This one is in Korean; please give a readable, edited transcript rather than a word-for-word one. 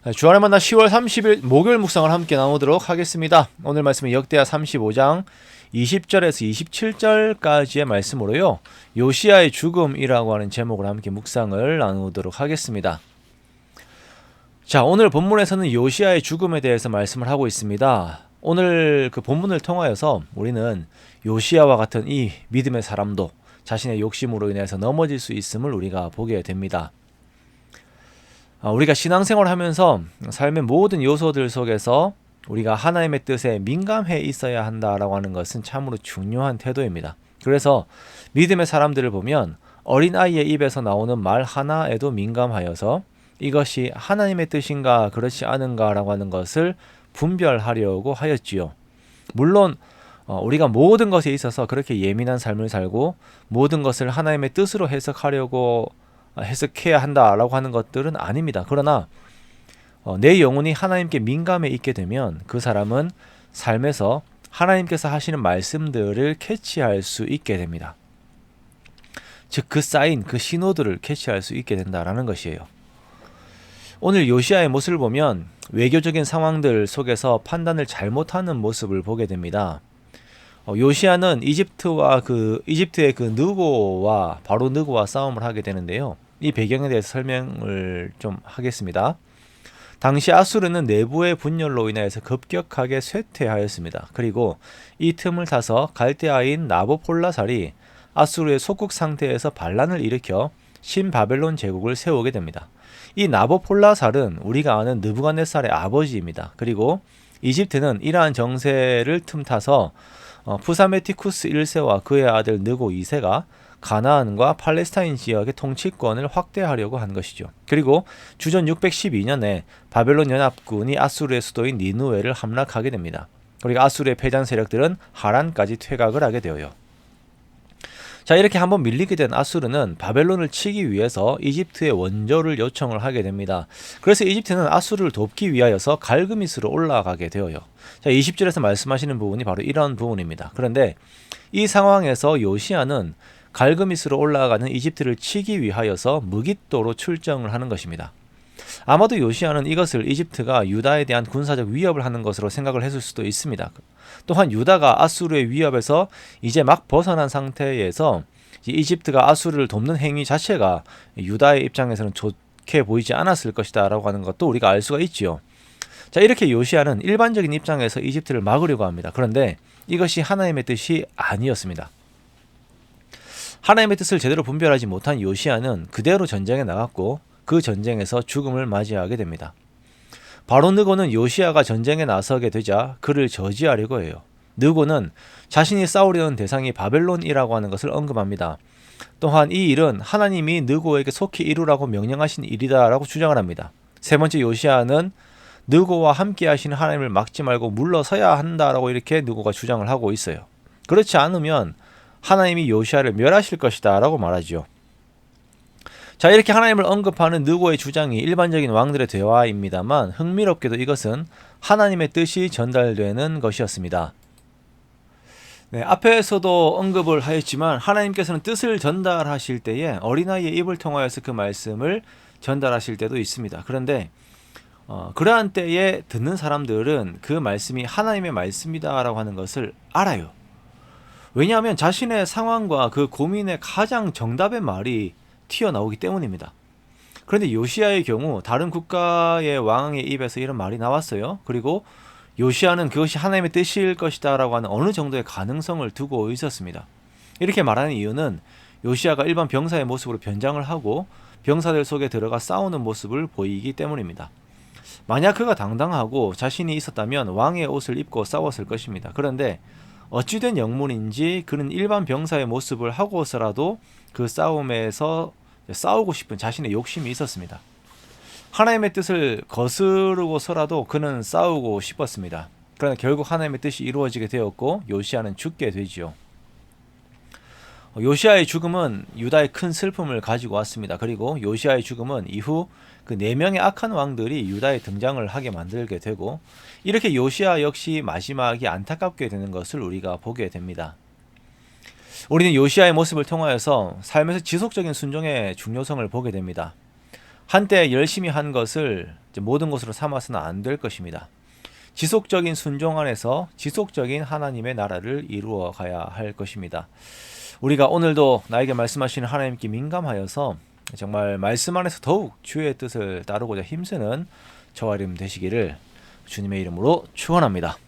주안의 만나 10월 30일 목요일 묵상을 함께 나누도록 하겠습니다. 오늘 말씀은 역대하 35장 20절에서 27절까지의 말씀으로요, 요시야의 죽음이라고 하는 제목을 함께 묵상을 나누도록 하겠습니다. 자, 오늘 본문에서는 요시야의 죽음에 대해서 말씀을 하고 있습니다. 오늘 그 본문을 통하여서 우리는 요시야와 같은 이 믿음의 사람도 자신의 욕심으로 인해서 넘어질 수 있음을 우리가 보게 됩니다. 우리가 신앙생활을 하면서 삶의 모든 요소들 속에서 우리가 하나님의 뜻에 민감해 있어야 한다라고 하는 것은 참으로 중요한 태도입니다. 그래서 믿음의 사람들을 보면 어린아이의 입에서 나오는 말 하나에도 민감하여서 이것이 하나님의 뜻인가 그렇지 않은가라고 하는 것을 분별하려고 하였지요. 물론 우리가 모든 것에 있어서 그렇게 예민한 삶을 살고 모든 것을 하나님의 뜻으로 해석해야 한다라고 하는 것들은 아닙니다. 그러나 내 영혼이 하나님께 민감해 있게 되면 그 사람은 삶에서 하나님께서 하시는 말씀들을 캐치할 수 있게 됩니다. 즉 그 사인, 그 신호들을 캐치할 수 있게 된다라는 것이에요. 오늘 요시야의 모습을 보면 외교적인 상황들 속에서 판단을 잘못하는 모습을 보게 됩니다. 요시야는 이집트의 그 느고와 바로 느고와 싸움을 하게 되는데요. 이 배경에 대해서 설명을 좀 하겠습니다. 당시 아수르는 내부의 분열로 인해서 급격하게 쇠퇴하였습니다. 그리고 이 틈을 타서 갈대아인 나보폴라살이 아수르의 속국 상태에서 반란을 일으켜 신바벨론 제국을 세우게 됩니다. 이 나보폴라살은 우리가 아는 느부갓네살의 아버지입니다. 그리고 이집트는 이러한 정세를 틈타서 푸사메티쿠스 1세와 그의 아들 느고 2세가 가나안과 팔레스타인 지역의 통치권을 확대하려고 한 것이죠. 그리고 주전 612년에 바벨론 연합군이 아수르의 수도인 니느웨를 함락하게 됩니다. 그리고 아수르의 패전 세력들은 하란까지 퇴각을 하게 되어요. 자, 이렇게 한번 밀리게 된 아수르는 바벨론을 치기 위해서 이집트의 원조를 요청을 하게 됩니다. 그래서 이집트는 아수르를 돕기 위하여서 갈그미스로 올라가게 되어요. 자, 20절에서 말씀하시는 부분이 바로 이런 부분입니다. 그런데 이 상황에서 요시야는 갈그미스로 올라가는 이집트를 치기 위하여서 무깃도로 출정을 하는 것입니다. 아마도 요시야는 이것을 이집트가 유다에 대한 군사적 위협을 하는 것으로 생각을 했을 수도 있습니다. 또한 유다가 아수르의 위협에서 이제 막 벗어난 상태에서 이집트가 아수르를 돕는 행위 자체가 유다의 입장에서는 좋게 보이지 않았을 것이다 라고 하는 것도 우리가 알 수가 있지요. 자, 이렇게 요시야는 일반적인 입장에서 이집트를 막으려고 합니다. 그런데 이것이 하나님의 뜻이 아니었습니다. 하나님의 뜻을 제대로 분별하지 못한 요시야는 그대로 전쟁에 나갔고 그 전쟁에서 죽음을 맞이하게 됩니다. 바로 느고는 요시야가 전쟁에 나서게 되자 그를 저지하려고 해요. 느고는 자신이 싸우려는 대상이 바벨론이라고 하는 것을 언급합니다. 또한 이 일은 하나님이 느고에게 속히 이루라고 명령하신 일이다라고 주장을 합니다. 세 번째, 요시야는 느고와 함께 하시는 하나님을 막지 말고 물러서야 한다라고 이렇게 느고가 주장을 하고 있어요. 그렇지 않으면 하나님이 요시야를 멸하실 것이다 라고 말하죠. 자, 이렇게 하나님을 언급하는 느고의 주장이 일반적인 왕들의 대화입니다만 흥미롭게도 이것은 하나님의 뜻이 전달되는 것이었습니다. 네, 앞에서도 언급을 하였지만 하나님께서는 뜻을 전달하실 때에 어린아이의 입을 통하여서 그 말씀을 전달하실 때도 있습니다. 그런데 그러한 때에 듣는 사람들은 그 말씀이 하나님의 말씀이다 라고 하는 것을 알아요. 왜냐하면 자신의 상황과 그 고민의 가장 정답의 말이 튀어나오기 때문입니다. 그런데 요시야의 경우 다른 국가의 왕의 입에서 이런 말이 나왔어요. 그리고 요시야는 그것이 하나님의 뜻일 것이다 라고 하는 어느 정도의 가능성을 두고 있었습니다. 이렇게 말하는 이유는 요시야가 일반 병사의 모습으로 변장을 하고 병사들 속에 들어가 싸우는 모습을 보이기 때문입니다. 만약 그가 당당하고 자신이 있었다면 왕의 옷을 입고 싸웠을 것입니다. 그런데 어찌된 영문인지 그는 일반 병사의 모습을 하고서라도 그 싸움에서 싸우고 싶은 자신의 욕심이 있었습니다. 하나님의 뜻을 거스르고서라도 그는 싸우고 싶었습니다. 그러나 결국 하나님의 뜻이 이루어지게 되었고 요시야는 죽게 되지요. 요시야의 죽음은 유다의 큰 슬픔을 가지고 왔습니다. 그리고 요시야의 죽음은 이후 그 4명의 악한 왕들이 유다에 등장을 하게 만들게 되고 이렇게 요시야 역시 마지막이 안타깝게 되는 것을 우리가 보게 됩니다. 우리는 요시야의 모습을 통하여서 삶에서 지속적인 순종의 중요성을 보게 됩니다. 한때 열심히 한 것을 이제 모든 것으로 삼아서는 안 될 것입니다. 지속적인 순종 안에서 지속적인 하나님의 나라를 이루어 가야 할 것입니다. 우리가 오늘도 나에게 말씀하시는 하나님께 민감하여서 정말 말씀 안에서 더욱 주의 뜻을 따르고자 힘쓰는 저와 여러분 되시기를 주님의 이름으로 축원합니다.